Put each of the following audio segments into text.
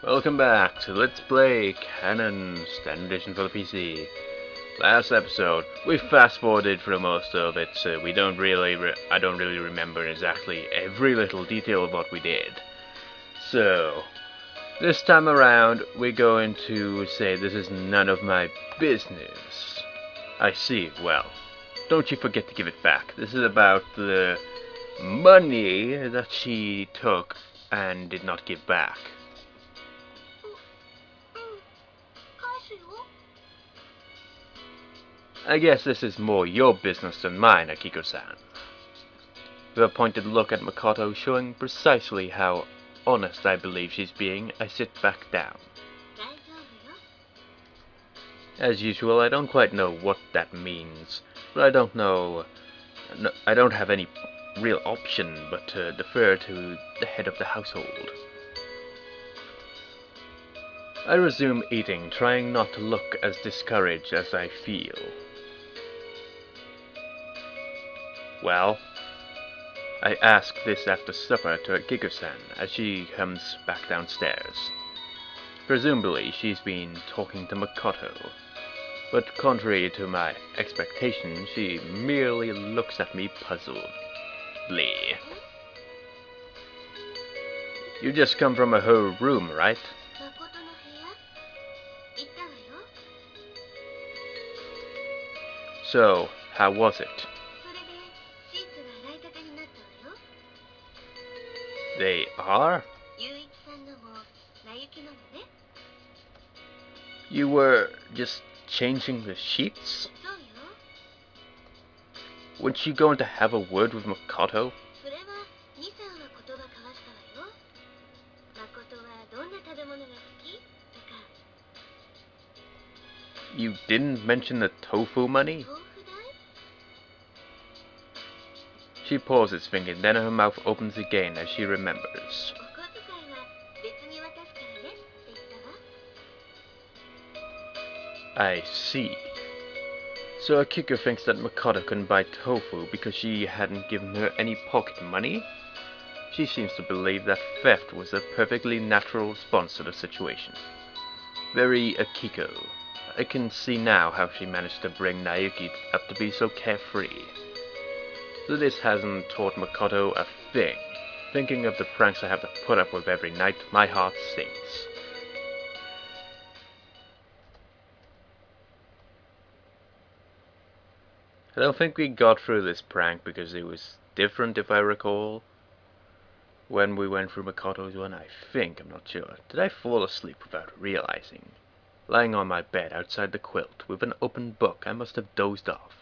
Welcome back to Let's Play Kanon Standard Edition for the PC. Last episode, we fast forwarded for most of it, so I don't really remember exactly every little detail of what we did. So, this time around, we're going to say this is none of my business. I see, well, don't you forget to give it back. This is about the money that she took and did not give back. I guess this is more your business than mine, Akiko-san. With a pointed look at Makoto showing precisely how honest I believe she's being, I sit back down. As usual, I don't quite know what that means, but I don't have any real option but to defer to the head of the household. I resume eating, trying not to look as discouraged as I feel. Well, I ask this after supper to Akiko-san as she comes back downstairs. Presumably, she's been talking to Makoto, but contrary to my expectations, she merely looks at me puzzledly. You just come from her room, right? So, how was it? They are? You were just changing the sheets? Weren't you going to have a word with Makoto? You didn't mention the tofu money? She pauses, thinking, then her mouth opens again as she remembers. I see. So Akiko thinks that Makoto couldn't buy tofu because she hadn't given her any pocket money? She seems to believe that theft was a perfectly natural response to the situation. Very Akiko. I can see now how she managed to bring Naoki up to be so carefree. So this hasn't taught Makoto a thing. Thinking of the pranks I have to put up with every night, my heart sinks. I don't think we got through this prank because it was different, if I recall. When we went through Makoto's one, I think, I'm not sure. Did I fall asleep without realizing? Lying on my bed outside the quilt with an open book, I must have dozed off.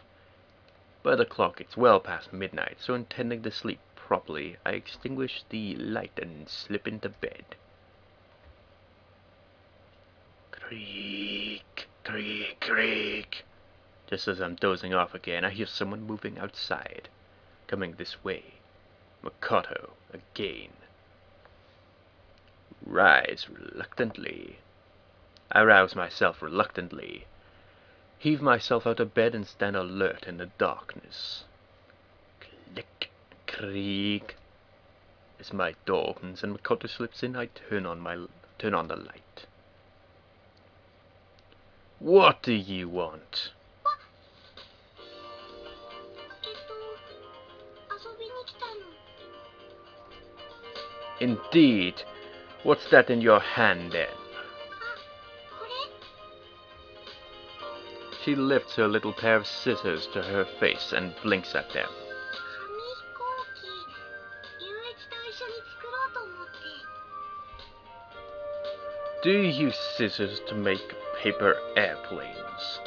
By the clock, it's well past midnight, so intending to sleep properly, I extinguish the light and slip into bed. Creak, creak, creak. Just as I'm dozing off again, I hear someone moving outside, coming this way. Makoto, again. Rise reluctantly. I rouse myself reluctantly, heave myself out of bed and stand alert in the darkness. Click, creak. As my door opens and Makoto slips in, I turn on the light. What do you want? Indeed. What's that in your hand then? She lifts her little pair of scissors to her face and blinks at them. Do you use scissors to make paper airplanes?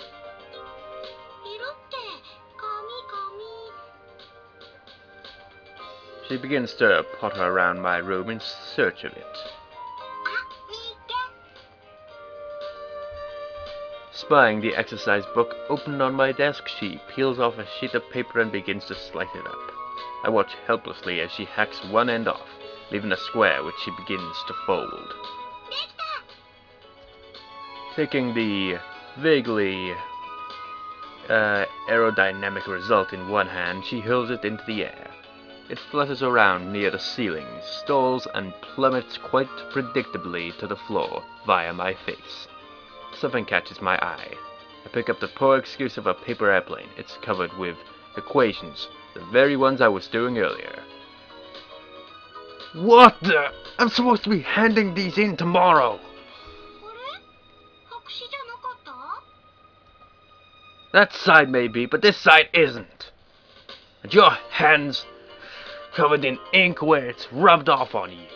She begins to potter around my room in search of it. Spying the exercise book open on my desk, she peels off a sheet of paper and begins to slice it up. I watch helplessly as she hacks one end off, leaving a square which she begins to fold. Taking the vaguely aerodynamic result in one hand, she hurls it into the air. It flutters around near the ceiling, stalls, and plummets quite predictably to the floor via my face. Something catches my eye. I pick up the poor excuse of a paper airplane. It's covered with equations, the very ones I was doing earlier. What the? I'm supposed to be handing these in tomorrow. That side may be, but this side isn't. And your hands covered in ink where it's rubbed off on you.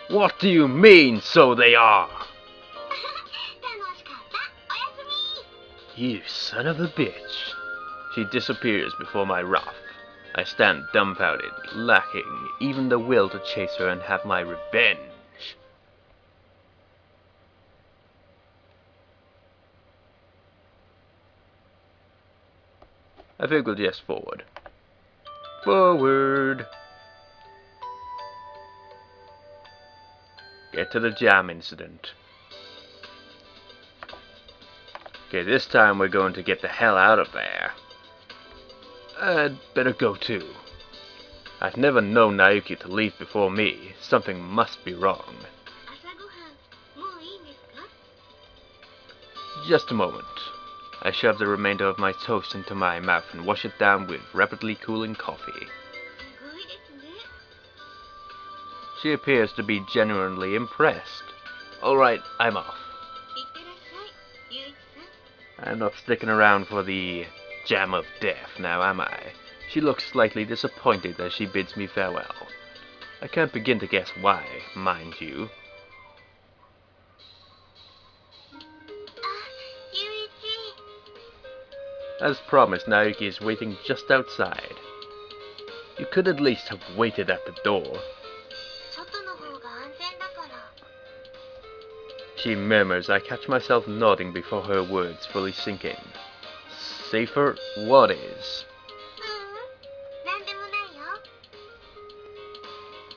What do you mean, so they are? You son of a bitch. She disappears before my wrath. I stand dumbfounded, lacking even the will to chase her and have my revenge. I think we'll just forward. Forward! Get to the jam incident. Okay, this time we're going to get the hell out of there. I'd better go too. I've never known Naoki to leave before me. Something must be wrong. Just a moment. I shove the remainder of my toast into my mouth and wash it down with rapidly cooling coffee. She appears to be genuinely impressed. Alright, I'm off. I'm not sticking around for the jam of death now, am I? She looks slightly disappointed as she bids me farewell. I can't begin to guess why, mind you. As promised, Naoki is waiting just outside. You could at least have waited at the door. She murmurs. I catch myself nodding before her words fully sink in. Safer? What is?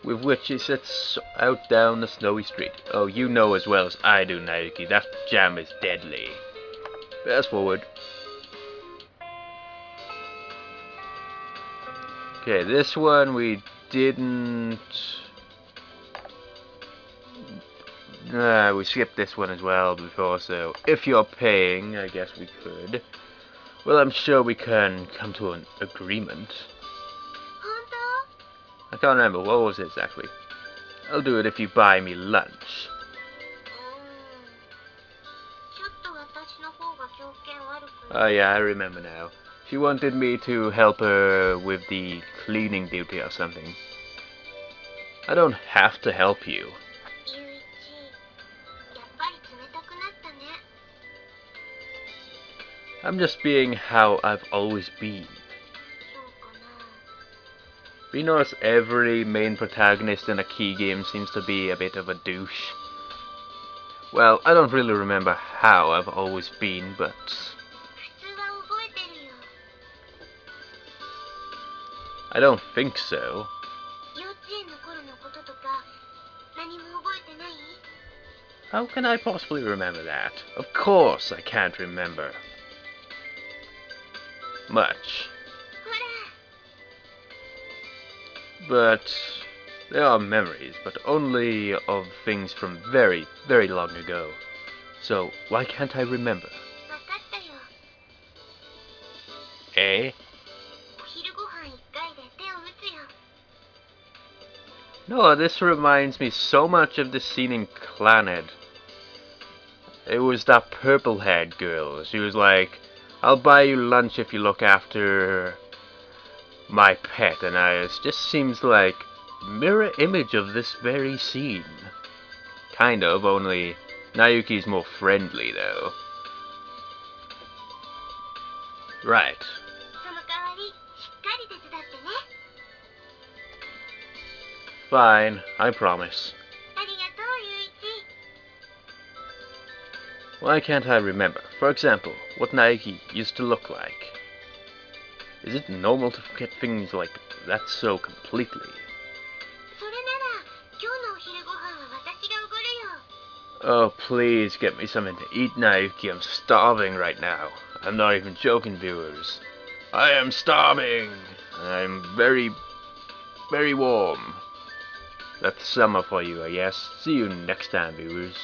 With which she sets out down the snowy street. Oh, you know as well as I do, Naoki, that jam is deadly. Fast forward. Okay, this one we didn't... we skipped this one as well before, so if you're paying, I guess we could. Well, I'm sure we can come to an agreement. I can't remember, what was it exactly? I'll do it if you buy me lunch. Oh yeah, I remember now. She wanted me to help her with the cleaning duty or something. I don't have to help you. I'm just being how I've always been. We notice every main protagonist in a key game seems to be a bit of a douche. Well, I don't really remember how I've always been, but... I don't think so. How can I possibly remember that? Of course I can't remember much. But there are memories, but only of things from very, very long ago. So why can't I remember? Eh? No, this reminds me so much of the scene in Clannad. It was that purple-haired girl. She was like, I'll buy you lunch if you look after my pet, and it just seems like mirror image of this very scene. Kind of, only Naoki's more friendly though. Right. Fine, I promise. Why can't I remember, for example, what Naoki used to look like? Is it normal to forget things like that so completely? Oh, please get me something to eat, Naoki. I'm starving right now. I'm not even joking, viewers. I am starving. I'm very, very warm. That's summer for you, I guess. See you next time, viewers.